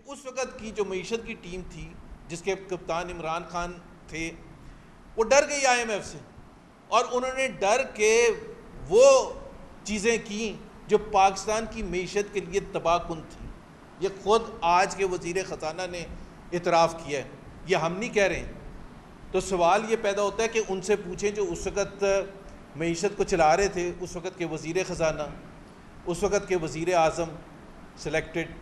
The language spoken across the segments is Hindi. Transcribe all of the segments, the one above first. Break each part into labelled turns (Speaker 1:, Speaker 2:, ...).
Speaker 1: उस वक़्त की जो मईशत की टीम थी जिसके कप्तान इमरान खान थे, वो डर गई IMF से, और उन्होंने डर के वो चीज़ें की जो पाकिस्तान की मईशत के लिए तबाहकुन थी। ये ख़ुद आज के वज़ीर ख़जाना ने इतराफ़ किया है, ये हम नहीं कह रहे हैं। तो सवाल ये पैदा होता है कि उनसे पूछें जो उस वक़्त मईशत को चला रहे थे, उस वक़्त के वज़ीर ख़जाना, उस वक़्त के वज़ीर आज़म सिलेक्टेड,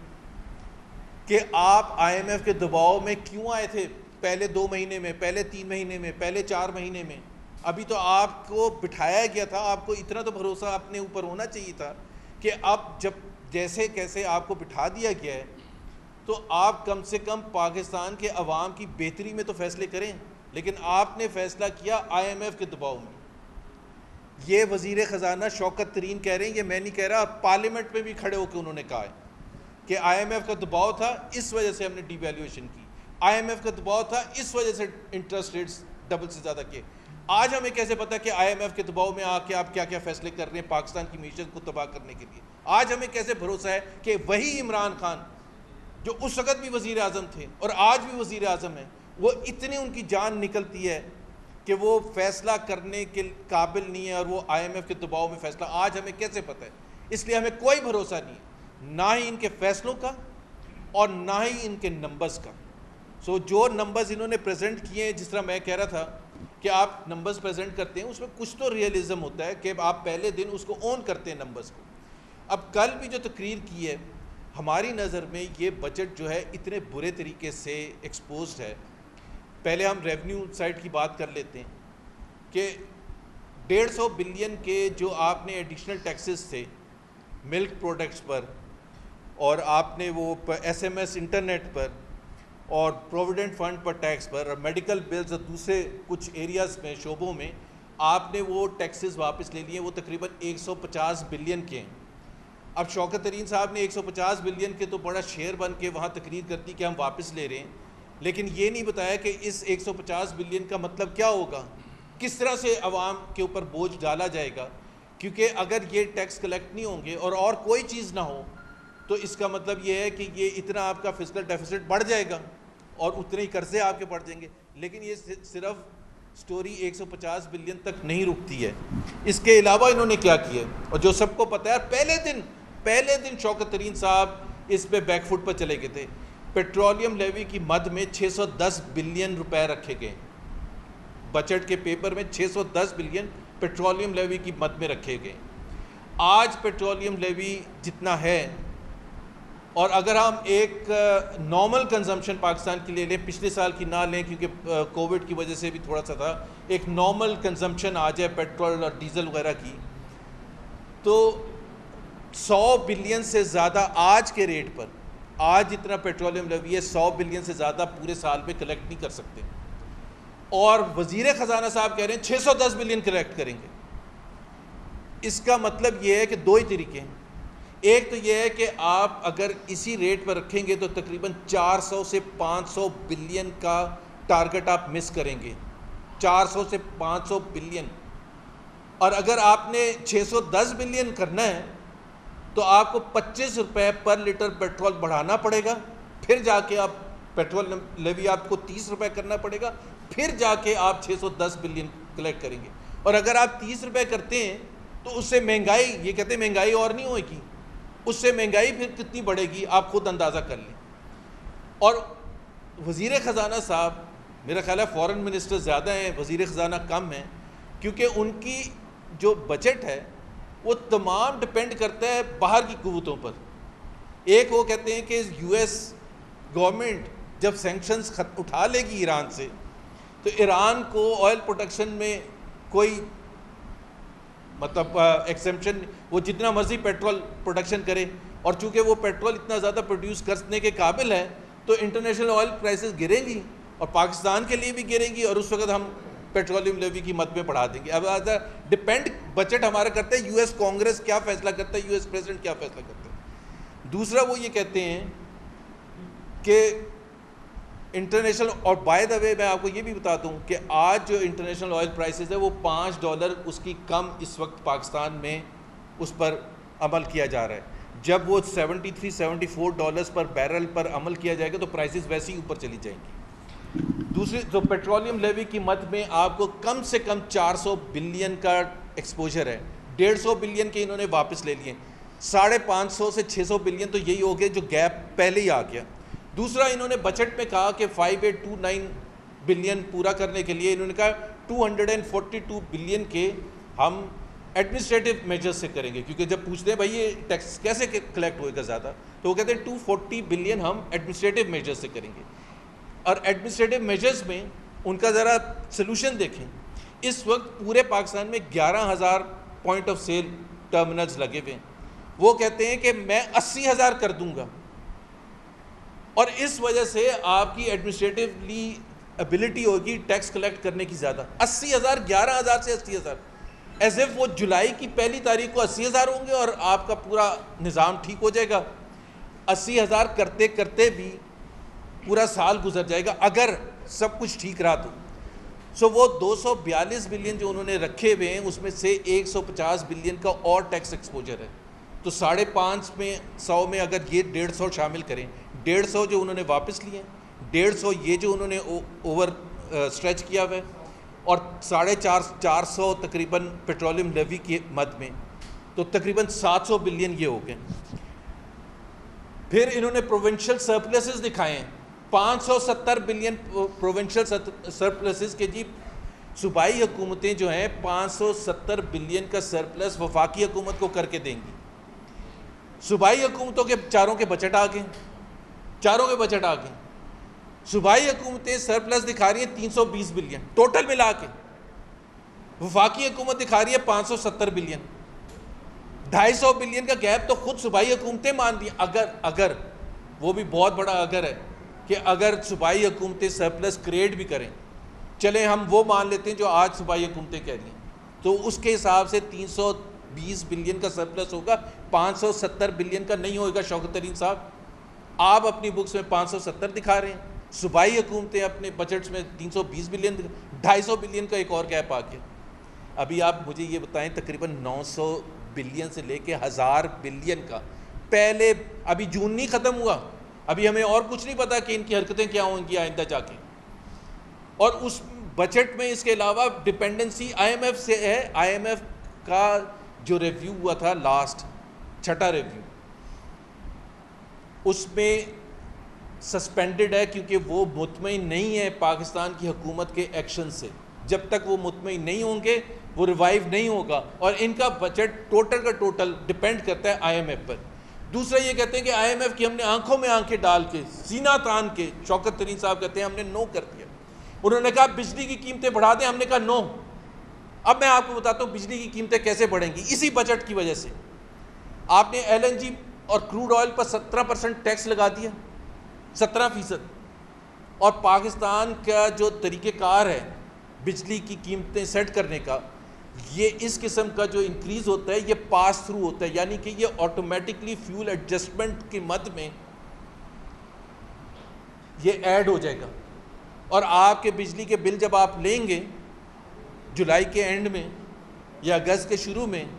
Speaker 1: कि आप IMF के दबाव में क्यों आए थे पहले 2 महीने में, पहले 3 महीने में, पहले 4 महीने में। अभी तो आपको बिठाया गया था, आपको इतना तो भरोसा अपने ऊपर होना चाहिए था कि अब जब जैसे कैसे आपको बिठा दिया गया है तो आप कम से कम पाकिस्तान के अवाम की बेहतरी में तो फ़ैसले करें। लेकिन आपने फ़ैसला किया IMF के दबाव में। ये वज़ीर ख़जाना शौकत तरीन कह रहे हैं, ये मैं नहीं कह रहा, पार्लियामेंट में भी खड़े होकर उन्होंने कहा है कि IMF का दबाव था, इस वजह से हमने डिवैल्यूएशन की। IMF का दबाव था, इस वजह से इंटरेस्ट रेट्स डबल से ज़्यादा किए। आज हमें कैसे पता कि IMF के दबाव में आके आप क्या क्या फ़ैसले कर रहे हैं पाकिस्तान की मीशत को तबाह करने के लिए। आज हमें कैसे भरोसा है कि वही इमरान खान जो उस वक़्त भी वज़ीर आज़म थे और आज भी वज़ीर आज़म हैं, वो इतनी उनकी जान निकलती है कि वो फ़ैसला करने के काबिल नहीं है और वो IMF के दबाव में फ़ैसला, आज हमें कैसे पता है। इसलिए हमें कोई भरोसा नहीं है, ना ही इनके फ़ैसलों का और ना ही इनके नंबर्स का। सो जो नंबर्स इन्होंने प्रेजेंट किए हैं, जिस तरह मैं कह रहा था कि आप नंबर्स प्रेजेंट करते हैं उसमें कुछ तो रियलिज़म होता है कि आप पहले दिन उसको ऑन करते हैं नंबर्स को। अब कल भी जो तकरीर की है, हमारी नज़र में ये बजट जो है इतने बुरे तरीके से एक्सपोज्ड है। पहले हम रेवेन्यू साइड की बात कर लेते हैं कि 150 बिलियन के जो आपने एडिशनल टैक्सेस थे मिल्क प्रोडक्ट्स पर, और आपने वो SMS इंटरनेट पर और प्रोविडेंट फंड पर टैक्स पर और मेडिकल बिल्स और दूसरे कुछ एरियाज़ में शोबों में आपने वो टैक्सेस वापस ले लिए, वो तकरीबन 150 बिलियन के हैं। अब शौकत तरीन साहब ने 150 बिलियन के तो बड़ा शेयर बन के वहाँ तकरीर कर दी कि हम वापस ले रहे हैं, लेकिन ये नहीं बताया कि इस 150 बिलियन का मतलब क्या होगा, किस तरह से अवाम के ऊपर बोझ डाला जाएगा। क्योंकि अगर ये टैक्स कलेक्ट नहीं होंगे और कोई चीज़ ना हो तो इसका मतलब ये है कि ये इतना आपका फिस्कल डेफिसिट बढ़ जाएगा और उतने ही कर्जे आपके बढ़ जाएंगे। लेकिन ये सिर्फ स्टोरी 150 बिलियन तक नहीं रुकती है, इसके अलावा इन्होंने क्या किया, और जो सबको पता है, पहले दिन शौकत तरीन साहब इस पे बैकफुट पर चले गए थे। पेट्रोलियम लेवी की मद में 610 बिलियन रुपए रखे गए, बजट के पेपर में 610 बिलियन पेट्रोलियम लेवी की मद में रखे गए। आज पेट्रोलियम लेवी जितना है, और अगर हम एक नॉर्मल कंजम्पशन पाकिस्तान की ले लें, पिछले साल की ना लें क्योंकि कोविड की वजह से भी थोड़ा सा था, एक नॉर्मल कंजम्पशन आ जाए पेट्रोल और डीजल वगैरह की, तो 100 बिलियन से ज़्यादा आज के रेट पर, आज जितना पेट्रोलियम लेवी है 100 बिलियन से ज़्यादा पूरे साल में कलेक्ट नहीं कर सकते। और वज़ीर ख़जाना साहब कह रहे हैं 610 बिलियन कलेक्ट करेंगे। इसका मतलब ये है कि दो ही तरीके हैं। एक तो ये है कि आप अगर इसी रेट पर रखेंगे तो तकरीबन 400 से 500 बिलियन का टारगेट आप मिस करेंगे, 400 से 500 बिलियन। और अगर आपने 610 बिलियन करना है तो आपको 25 रुपये पर लीटर पेट्रोल बढ़ाना पड़ेगा, फिर जाके आप पेट्रोल लेवी आपको 30 रुपये करना पड़ेगा, फिर जाके आप 610 बिलियन कलेक्ट करेंगे। और अगर आप 30 रुपये करते हैं तो उससे महंगाई, ये कहते हैं महंगाई और नहीं होगी, उससे महंगाई फिर कितनी बढ़ेगी आप खुद अंदाज़ा कर लें। और वज़ीर ख़जाना साहब, मेरा ख्याल है फॉरेन मिनिस्टर ज़्यादा हैं, वज़ीर ख़जाना कम हैं, क्योंकि उनकी जो बजट है वो तमाम डिपेंड करता है बाहर की कुव्वतों पर। एक वो कहते हैं कि US गवर्नमेंट जब सैंक्शंस उठा लेगी ईरान से तो ईरान को ऑयल प्रोडक्शन में कोई मतलब एक्सेम्पशन, वो जितना मर्जी पेट्रोल प्रोडक्शन करे, और चूँकि वो पेट्रोल इतना ज़्यादा प्रोड्यूस करने के काबिल है तो इंटरनेशनल ऑयल प्राइसेस गिरेंगी और पाकिस्तान के लिए भी गिरेंगी, और उस वक्त हम पेट्रोलियम लेवी की मद में बढ़ा देंगे। अब डिपेंड बजट हमारा करता है US कांग्रेस क्या फ़ैसला करता है, US प्रेसिडेंट क्या फ़ैसला करता है। दूसरा वो ये कहते हैं कि इंटरनेशनल, और बाय द वे मैं आपको ये भी बता दूं कि आज जो इंटरनेशनल ऑयल प्राइसेस है वो $5 उसकी कम इस वक्त पाकिस्तान में उस पर अमल किया जा रहा है। जब वो $73-74 पर बैरल पर अमल किया जाएगा तो प्राइसेस वैसे ही ऊपर चली जाएंगी। दूसरी तो पेट्रोलियम लेवी की मद में आपको कम से कम 400 बिलियन का एक्सपोजर है, 150 बिलियन के इन्होंने वापस ले लिए, 550 से 600 बिलियन तो यही हो गया जो गैप पहले ही आ गया। दूसरा इन्होंने बजट में कहा कि 5829 बिलियन पूरा करने के लिए इन्होंने कहा 242 बिलियन के हम एडमिनिस्ट्रेटिव मेजर्स से करेंगे, क्योंकि जब पूछते हैं भाई ये टैक्स कैसे कलेक्ट होएगा ज़्यादा, तो वो कहते हैं 240 बिलियन हम एडमिनिस्ट्रेटिव मेजर्स से करेंगे। और एडमिनिस्ट्रेटिव मेजर्स में उनका ज़रा सलूशन देखें, इस वक्त पूरे पाकिस्तान में 11,000 पॉइंट ऑफ सेल टर्मिनल्स लगे हुए हैं, वो कहते हैं कि मैं 80,000 कर दूंगा, और इस वजह से आपकी एडमिनिस्ट्रेटिवली एबिलिटी होगी टैक्स कलेक्ट करने की ज़्यादा। 80,000, 11,000 से 80,000, एज इफ वो जुलाई की पहली तारीख को 80,000 होंगे और आपका पूरा निज़ाम ठीक हो जाएगा। 80,000 करते करते भी पूरा साल गुजर जाएगा अगर सब कुछ ठीक रहा तो। सो वो 242 बिलियन जो उन्होंने रखे हुए हैं उसमें से 150 बिलियन का और टैक्स एक्सपोजर है, तो 550 में अगर ये 150 शामिल करें, 150 जो उन्होंने वापस लिए, 150 ये जो उन्होंने ओवर स्ट्रेच किया हुआ है, और 450 तकरीबन पेट्रोलियम लेवी की मद में, तो तकरीबन 700 बिलियन ये हो गए। फिर इन्होंने प्रोविंशियल सरप्लसेस दिखाए हैं, 570 बिलियन प्रोविंशियल सरप्लसेस के जी। सूबाई हुकूमतें जो हैं 570 बिलियन का सरप्लस वफाकी हुकूमत को करके देंगी। सूबाई हुकूमतों के चारों के बजट आ गए, चारों के बजट आ गए। सूबाई हुकूमतें सरप्लस दिखा रही हैं 320 बिलियन टोटल मिला के, वफाकी हुकूमत दिखा रही है 570 बिलियन, 250 बिलियन का गैप तो खुद सूबाई हुकूमतें मान रही हैं। अगर वो भी बहुत बड़ा अगर है कि अगर सूबाई हुकूमतें सरप्लस क्रिएट भी करें, चलें हम वो मान लेते हैं जो आज सूबाई हुकूमतें कह रही हैं, तो उसके हिसाब से 320 बिलियन का सरप्लस होगा, 570 बिलियन का नहीं होगा। शौकत तरीन साहब, आप अपनी बुक्स में 570 दिखा रहे हैं, सूबाई हुकूमतें अपने बजट्स में 320 बिलियन, 250 बिलियन का एक और गैप आ गया। अभी आप मुझे ये बताएं, तकरीबन 900 बिलियन से लेके 1000 बिलियन का पहले, अभी जून नहीं ख़त्म हुआ, अभी हमें और कुछ नहीं पता कि इनकी हरकतें क्या होंगी आइंदा जाके। और उस बजट में इसके अलावा डिपेंडेंसी IMF से है। IMF का जो रिव्यू हुआ था लास्ट, छठा रिव्यू, उसमें सस्पेंडेड है क्योंकि वो मुतमईन नहीं है पाकिस्तान की हुकूमत के एक्शन से। जब तक वो मुतमईन नहीं होंगे वो रिवाइव नहीं होगा, और इनका बजट टोटल का टोटल डिपेंड करता है IMF पर। दूसरा ये कहते हैं कि IMF की हमने आंखों में आंखें डाल के, सीना तान के, शौकत तरीन साहब कहते हैं हमने नो कर दिया। उन्होंने कहा बिजली की कीमतें बढ़ा दें, हमने कहा नो। अब मैं आपको बताता हूँ बिजली की कीमतें कैसे बढ़ेंगी, इसी बजट की वजह से। आपने LNG और क्रूड ऑयल पर 17% टैक्स लगा दिया, 17%, और पाकिस्तान का जो तरीक़ेकार है बिजली की कीमतें सेट करने का, ये इस किस्म का जो इंक्रीज़ होता है ये पास थ्रू होता है, यानी कि ये ऑटोमेटिकली फ्यूल एडजस्टमेंट की मद में ये ऐड हो जाएगा। और आपके बिजली के बिल जब आप लेंगे जुलाई के एंड में या अगस्त के शुरू में,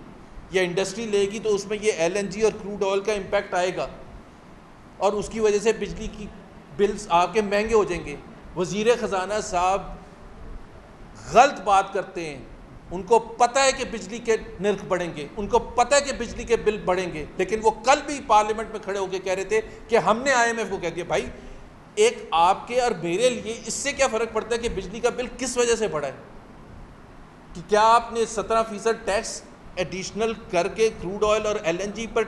Speaker 1: या इंडस्ट्री लेगी, तो उसमें ये LNG और क्रूड ऑयल का इम्पैक्ट आएगा, और उसकी वजह से बिजली की बिल्स आपके महंगे हो जाएंगे। वज़ीर ख़जाना साहब गलत बात करते हैं, उनको पता है कि बिजली के नर्ख बढ़ेंगे, उनको पता है कि बिजली के बिल बढ़ेंगे, लेकिन वो कल भी पार्लियामेंट में खड़े होकर कह रहे थे कि हमने IMF को कह दिया। भाई, एक आपके और मेरे लिए इससे क्या फ़र्क पड़ता है कि बिजली का बिल किस वजह से बढ़ा है? कि क्या आपने 17% टैक्स एडिशनल करके क्रूड ऑयल और LNG पर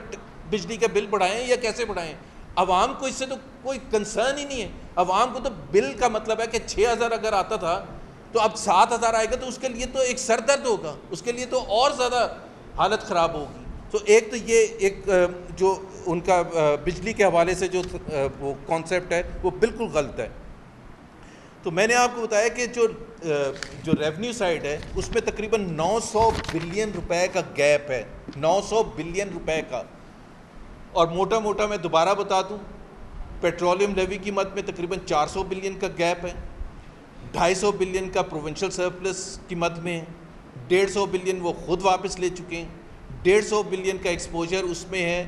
Speaker 1: बिजली का बिल बढ़ाएं या कैसे बढ़ाएं? अवाम को इससे तो कोई कंसर्न ही नहीं है। अवाम को तो बिल का मतलब है कि 6,000 अगर आता था तो अब 7,000 आएगा, तो उसके लिए तो एक सरदर्द होगा, उसके लिए तो और ज़्यादा हालत ख़राब होगी। तो एक तो ये एक जो उनका बिजली के हवाले से जो वो कॉन्सेप्ट है वो बिल्कुल गलत है। तो मैंने आपको बताया कि जो रेवेन्यू साइड है उसमें तकरीबन 900 बिलियन रुपए का गैप है, 900 बिलियन रुपए का। और मोटा मोटा मैं दोबारा बता दूं, पेट्रोलियम लेवी की मद में तकरीबन 400 बिलियन का गैप है, 250 बिलियन का प्रोविंशियल सरप्लस की मद में, 150 बिलियन वो खुद वापस ले चुके हैं, 150 बिलियन का एक्सपोजर उसमें है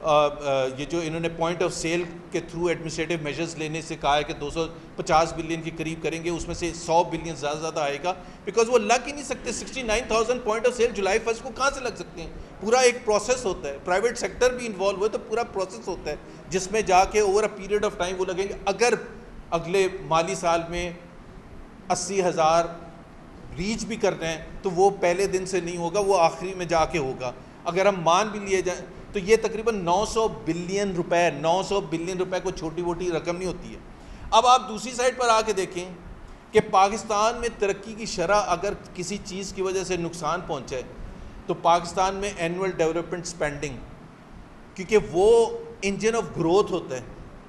Speaker 1: ये जो इन्होंने पॉइंट ऑफ सेल के थ्रू एडमिनिस्ट्रेटिव मेजर्स लेने से कहा है कि 250 बिलियन के करीब करेंगे, उसमें से 100 बिलियन ज़्यादा आएगा, बिकॉज वो लग ही नहीं सकते। 69,000 पॉइंट ऑफ सेल जुलाई 1 को कहाँ से लग सकते हैं? पूरा एक प्रोसेस होता है, प्राइवेट सेक्टर भी इन्वॉल्व हुए, तो पूरा प्रोसेस होता है जिसमें जाके over a period of time वो लगेंगे। अगर अगले माली साल में 80,000 रीच भी कर रहे हैं तो वो पहले दिन से नहीं होगा, वो आखिरी में जाके होगा। अगर हम मान भी लिए जाए तो ये तकरीबन 900 बिलियन रुपए, 900 बिलियन रुपए को छोटी मोटी रकम नहीं होती है। अब आप दूसरी साइड पर आके देखें कि पाकिस्तान में तरक्की की शरह अगर किसी चीज़ की वजह से नुकसान पहुंचे तो पाकिस्तान में एनुअल डेवलपमेंट स्पेंडिंग, क्योंकि वो इंजन ऑफ ग्रोथ होता है,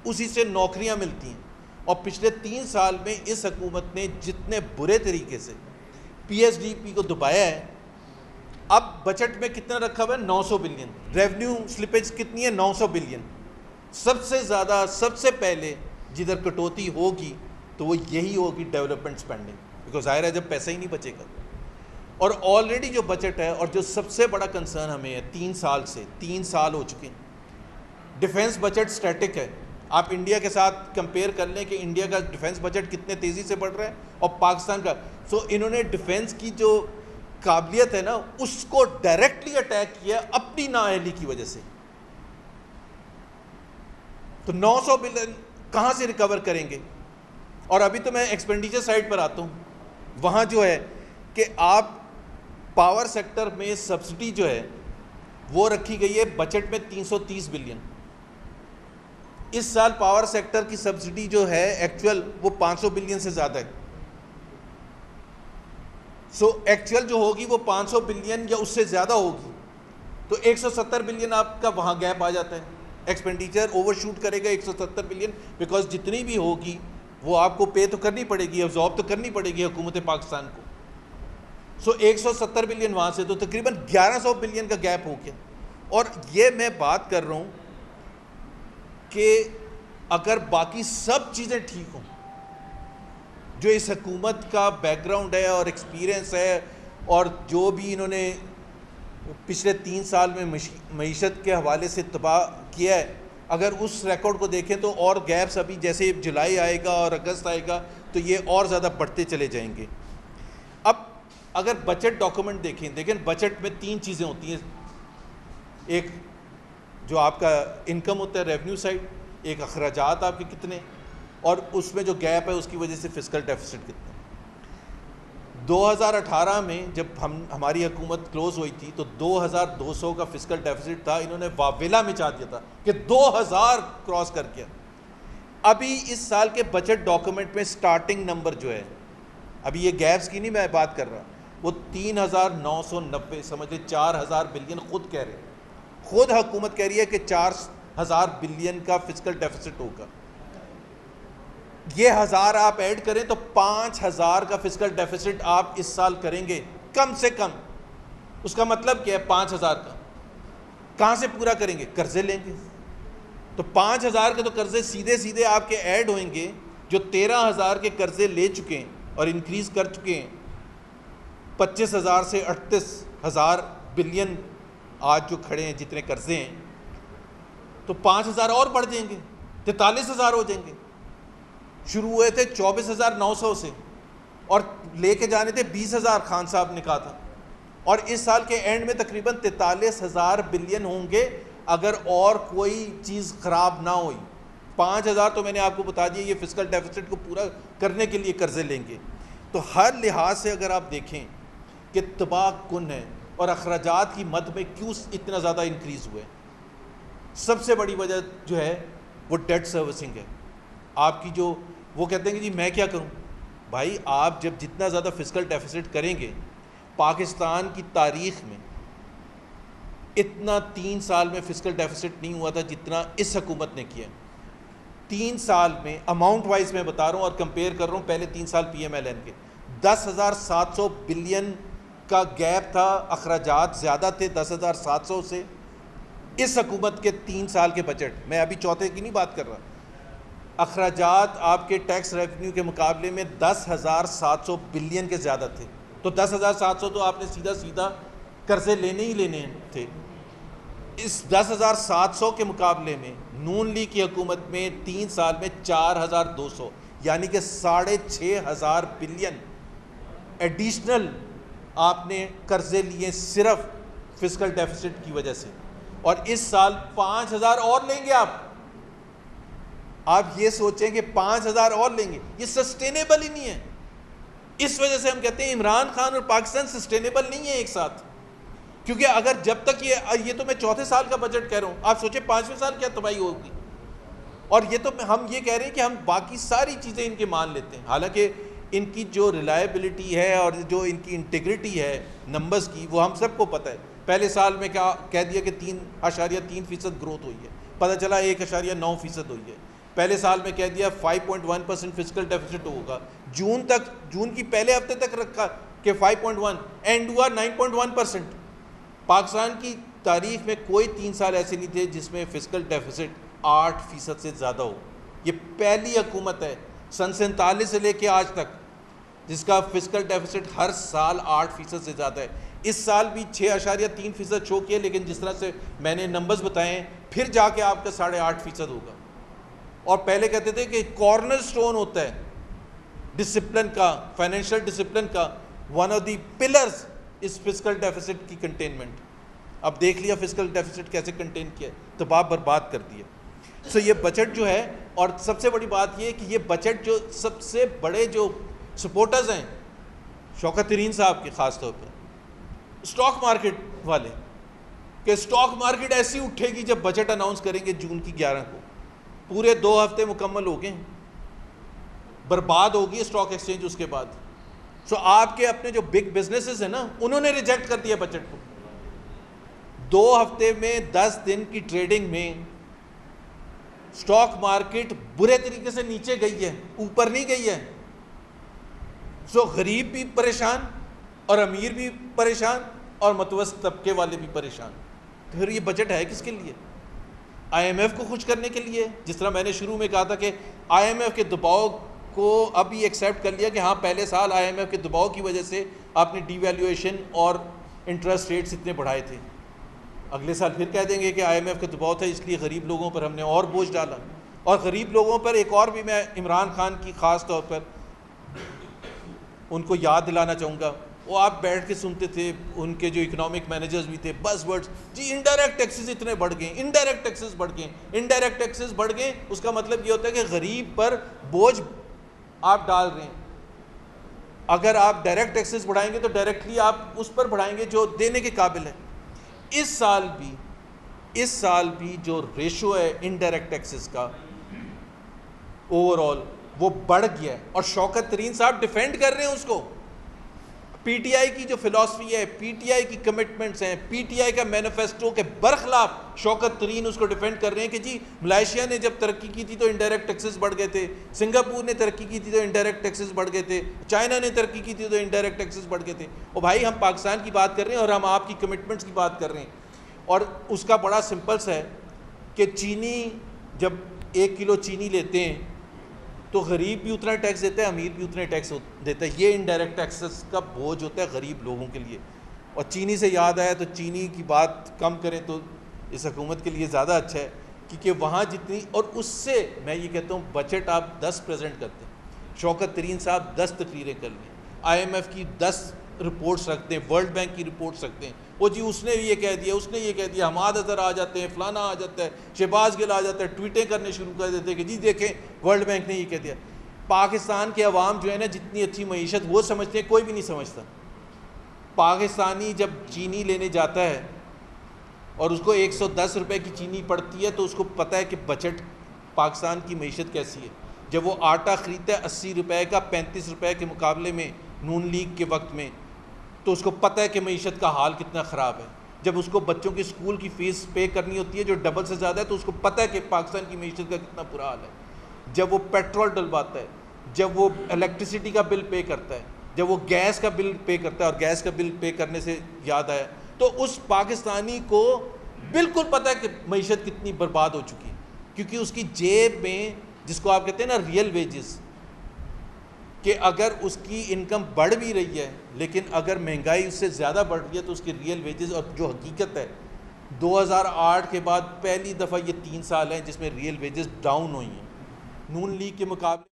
Speaker 1: उसी से नौकरियां मिलती हैं। और पिछले 3 साल में इस हुकूमत ने जितने बुरे तरीके से PSDP को दबाया है, अब बजट में कितना रखा हुआ है? 900 बिलियन। रेवेन्यू स्लिपेज कितनी है? 900 बिलियन। सबसे ज़्यादा, सबसे पहले जिधर कटौती होगी तो वो यही होगी डेवलपमेंट स्पेंडिंग, बिकॉज ज़ाहिर है जब पैसा ही नहीं बचेगा। और ऑलरेडी जो बजट है, और जो सबसे बड़ा कंसर्न हमें है 3 साल से, 3 साल हो चुके हैं, डिफेंस बजट स्टैटिक है। आप इंडिया के साथ कंपेयर कर लें कि इंडिया का डिफेंस बजट कितने तेज़ी से बढ़ रहा है और पाकिस्तान का। सो इन्होंने डिफेंस की जो काबिलियत है ना, उसको डायरेक्टली अटैक किया अपनी नाअहली की वजह से। तो 900 बिलियन कहाँ से रिकवर करेंगे? और अभी तो मैं एक्सपेंडिचर साइड पर आता हूँ। वहाँ जो है कि आप पावर सेक्टर में सब्सिडी जो है वो रखी गई है बजट में 330 बिलियन। इस साल पावर सेक्टर की सब्सिडी जो है एक्चुअल वो 500 बिलियन से ज़्यादा है। सो एक्चुअल जो होगी वो 500 बिलियन या उससे ज़्यादा होगी, तो 170 बिलियन आपका वहाँ गैप आ जाता है। एक्सपेंडिचर ओवरशूट करेगा 170 बिलियन, बिकॉज जितनी भी होगी वो आपको पे तो करनी पड़ेगी, अब्जॉर्ब तो करनी पड़ेगी हुकूमत पाकिस्तान को। सो 170 बिलियन वहाँ से, तो तकरीबन 1100 बिलियन का गैप हो गया। और ये मैं बात कर रहा हूँ कि अगर बाकी सब चीज़ें ठीक हों, जो इस हुकूमत का बैकग्राउंड है और एक्सपीरियंस है, और जो भी इन्होंने पिछले 3 साल में मईशत के हवाले से तबाह किया है, अगर उस रिकॉर्ड को देखें तो और गैप्स अभी जैसे जुलाई आएगा और अगस्त आएगा तो ये और ज़्यादा बढ़ते चले जाएंगे। अब अगर बजट डॉक्यूमेंट देखें, बजट में 3 चीज़ें होती हैं। एक जो आपका इनकम होता है, रेवेन्यू साइड, एक अखराजात आपके कितने, और उसमें जो गैप है उसकी वजह से फिस्कल डेफिसिट कितना। 2018 में जब हमारी हुकूमत क्लोज हुई थी तो 2200 का फिस्कल डेफिसिट था। इन्होंने वावेला मचा दिया था कि 2000 क्रॉस कर गया। अभी इस साल के बजट डॉक्यूमेंट में स्टार्टिंग नंबर जो है, अभी ये गैप्स की नहीं मैं बात कर रहा, वो 3990, समझ लीजिए 4000 बिलियन खुद कह रहे हैं, खुद हुकूमत कह रही है कि 4000 बिलियन का फिस्कल डेफिसिट होगा। ये 1000 आप ऐड करें तो 5000 का फिस्कल डेफिसिट आप इस साल करेंगे कम से कम। उसका मतलब क्या है? 5000 का कहाँ से पूरा करेंगे? कर्जे लेंगे। तो 5000 के तो कर्जे सीधे सीधे आपके ऐड होंगे, जो 13000 के कर्जे ले चुके हैं और इंक्रीज कर चुके हैं 25,000 से 38,000 बिलियन आज जो खड़े हैं जितने कर्जे हैं, तो 5000 और बढ़ जाएंगे, 43,000 हो जाएंगे। शुरू हुए थे 24,900 से और लेके जाने थे 20,000 खान साहब ने कहा था, और इस साल के एंड में तकरीबन 43,000 बिलियन होंगे अगर और कोई चीज़ ख़राब ना हुई। 5,000 तो मैंने आपको बता दिया ये फिस्कल डेफिसिट को पूरा करने के लिए कर्जे लेंगे। तो हर लिहाज से अगर आप देखें कि तबाह कुन है, और अखराजात की मद में क्यों इतना ज़्यादा इंक्रीज़ हुए, सबसे बड़ी वजह जो है वो डेट सर्विसिंग है आपकी। जो वो कहते हैं कि जी मैं क्या करूं, भाई आप जब जितना ज़्यादा फिस्कल डेफिसिट करेंगे, पाकिस्तान की तारीख़ में इतना 3 साल में फिस्कल डेफिसिट नहीं हुआ था जितना इस हुकूमत ने किया। 3 साल में अमाउंट वाइज मैं बता रहा हूँ और कंपेयर कर रहा हूँ पहले 3 साल PMLN के, 10,700 बिलियन का गैप था, अखराजात ज़्यादा थे 10,700 से। इस हुकूमत के 3 साल के बजट, मैं अभी चौथे की नहीं बात कर रहा, अखराजात आपके टैक्स रेवेन्यू के मुकाबले में 10,700 बिलियन के ज़्यादा थे। तो 10,700 तो आपने सीधा सीधा कर्जे लेने ही लेने थे। इस 10,700 के मुकाबले में नून लीग की हुकूमत में 3 साल में 4,200, यानी कि 6,500 बिलियन एडिशनल आपने कर्जे लिए सिर्फ फिस्कल डेफिसिट की वजह से, और इस साल 5,000 और लेंगे आप ये सोचें कि 5,000 और लेंगे, ये सस्टेनेबल ही नहीं है। इस वजह से हम कहते हैं इमरान खान और पाकिस्तान सस्टेनेबल नहीं है एक साथ, क्योंकि अगर जब तक ये तो मैं चौथे साल का बजट कह रहा हूं, आप सोचें 5वें साल क्या तबाही होगी। और ये तो हम ये कह रहे हैं कि हम बाकी सारी चीज़ें इनके मान लेते हैं, हालांकि इनकी जो रिलायबिलिटी है और जो इनकी इंटीग्रिटी है नंबर्स की, वो हम सबको पता है। पहले साल में क्या कह दिया कि 3.3% ग्रोथ हुई है, पता चला 1.9% हुई है। पहले साल में कह दिया 5.1% फिस्कल डेफिसिट होगा, जून की पहले हफ्ते तक रखा कि 5.1, एंड हुआ 9.1%। पाकिस्तान की तारीख में कोई 3 साल ऐसे नहीं थे जिसमें फिस्कल डेफिसिट 8% से ज़्यादा हो। ये पहली हुकूमत है सन 47 से लेके आज तक जिसका फिस्कल डेफिसिट हर साल 8% से ज़्यादा है। इस साल भी 6.3% शो किया, लेकिन जिस तरह से मैंने नंबर्स बताए फिर जाके आपका 8.5% होगा। और पहले कहते थे कि कॉर्नर स्टोन होता है डिसिप्लिन का, फाइनेंशियल डिसिप्लिन का, वन ऑफ द पिलर्स इस फिस्कल डेफिसिट की कंटेनमेंट। अब देख लिया फिस्कल डेफिसिट कैसे कंटेन किया, तबाह बर्बाद कर दिया। सो ये बजट जो है, और सबसे बड़ी बात ये कि ये बजट जो सबसे बड़े जो सपोर्टर्स हैं शौकत तरीन साहब के, ख़ास तौर पर स्टॉक मार्केट वाले, कि स्टॉक मार्केट ऐसी उठेगी जब बजट अनाउंस करेंगे जून की 11 को, पूरे 2 हफ्ते मुकम्मल हो गए, बर्बाद होगी स्टॉक एक्सचेंज उसके बाद। सो आपके अपने जो बिग बिजनेसेस हैं ना, उन्होंने रिजेक्ट कर दिया बजट को। 2 हफ्ते में 10 दिन की ट्रेडिंग में स्टॉक मार्केट बुरे तरीके से नीचे गई है, ऊपर नहीं गई है। सो गरीब भी परेशान और अमीर भी परेशान और मतवसत तबके वाले भी परेशान। तो फिर ये बजट है किसके लिए? IMF को खुश करने के लिए, जिस तरह मैंने शुरू में कहा था कि IMF के दबाव को अब ये एक्सेप्ट कर लिया कि हाँ पहले साल IMF के दबाव की वजह से आपने डिवैल्यूएशन और इंटरेस्ट रेट्स इतने बढ़ाए थे, अगले साल फिर कह देंगे कि IMF का दबाव था इसलिए गरीब लोगों पर हमने और बोझ डाला। और गरीब लोगों पर एक और भी मैं इमरान खान की ख़ास तौर पर उनको याद दिलाना चाहूँगा, वो आप बैठ के सुनते थे, उनके जो इकोनॉमिक मैनेजर्स भी थे, बस वर्ड्स जी इनडायरेक्ट टैक्सेस इतने बढ़ गए, इनडायरेक्ट टैक्सेस बढ़ गए, इनडायरेक्ट टैक्सेस बढ़ गए। उसका मतलब ये होता है कि गरीब पर बोझ आप डाल रहे हैं। अगर आप डायरेक्ट टैक्सेस बढ़ाएंगे तो डायरेक्टली आप उस पर बढ़ाएंगे जो देने के काबिल है। इस साल भी जो रेशो है इनडायरेक्ट टैक्सेस का ओवरऑल वो बढ़ गया है, और शौकत तरीन साहब डिफेंड कर रहे हैं उसको। PTI की जो फिलॉसफी है, PTI की कमिटमेंट्स हैं, PTI का मैनिफेस्टो के बरखिलाफ शौकत तरीन उसको डिफेंड कर रहे हैं कि जी मलेशिया ने जब तरक्की की थी तो इनडायरेक्ट टैक्सेस बढ़ गए थे, सिंगापुर ने तरक्की की थी तो इनडायरेक्ट टैक्सेस बढ़ गए थे, चाइना ने तरक्की की थी तो इनडायरेक्ट टैक्सेस बढ़ गए थे। और भाई हम पाकिस्तान की बात कर रहे हैं और हम आपकी कमिटमेंट्स की बात कर रहे हैं। और उसका बड़ा सिंपल सा है कि चीनी, जब 1 किलो चीनी लेते हैं तो गरीब भी उतना टैक्स देता है, अमीर भी उतना टैक्स देता है। ये इनडायरेक्ट टैक्सेस का बोझ होता है गरीब लोगों के लिए। और चीनी से याद आया तो चीनी की बात कम करें तो इस हुकूमत के लिए ज़्यादा अच्छा है, क्योंकि वहाँ जितनी, और उससे मैं ये कहता हूँ बजट आप 10 प्रेजेंट करते हैं, शौकत तरीन साहब 10 तकरीरें कर लें, IMF की 10 रिपोर्ट्स रखते हैं, वर्ल्ड बैंक की रिपोर्ट्स रखते हैं, वो जी उसने ये कह दिया, उसने ये कह दिया, हमाद अज़हर आ जाते हैं, फलाना आ जाता है, शहबाज गिल आ जाता है, ट्वीटें करने शुरू कर देते हैं कि जी देखें वर्ल्ड बैंक ने ये कह दिया। पाकिस्तान के अवाम जो है ना, जितनी अच्छी मईशत वो समझते हैं, कोई भी नहीं समझता। पाकिस्तानी जब चीनी लेने जाता है और उसको 110 रुपये की चीनी पड़ती है तो उसको पता है कि बजट पाकिस्तान की मईशत कैसी है। जब वो आटा ख़रीदता है 80 रुपये का 35 रुपये के मुकाबले में नून लीग के वक्त में, तो उसको पता है कि मईशत का हाल कितना ख़राब है। जब उसको बच्चों की स्कूल की फ़ीस पे करनी होती है जो डबल से ज़्यादा है, तो उसको पता है कि पाकिस्तान की मईशत का कितना बुरा हाल है। जब वो पेट्रोल डलवाता है, जब वो इलेक्ट्रिसिटी का बिल पे करता है, जब वो गैस का बिल पे करता है, और गैस का बिल पे करने से याद आया, तो उस पाकिस्तानी को बिल्कुल पता है कि मईशत कितनी बर्बाद हो चुकी है, क्योंकि उसकी जेब में, जिसको आप कहते हैं ना रियल वेजेस, कि अगर उसकी इनकम बढ़ भी रही है लेकिन अगर महंगाई उससे ज़्यादा बढ़ रही है तो उसकी रियल वेजेस और जो हकीकत है 2008 के बाद पहली दफ़ा ये 3 साल हैं जिसमें रियल वेजेस डाउन हुई हैं नून लीग के मुकाबले।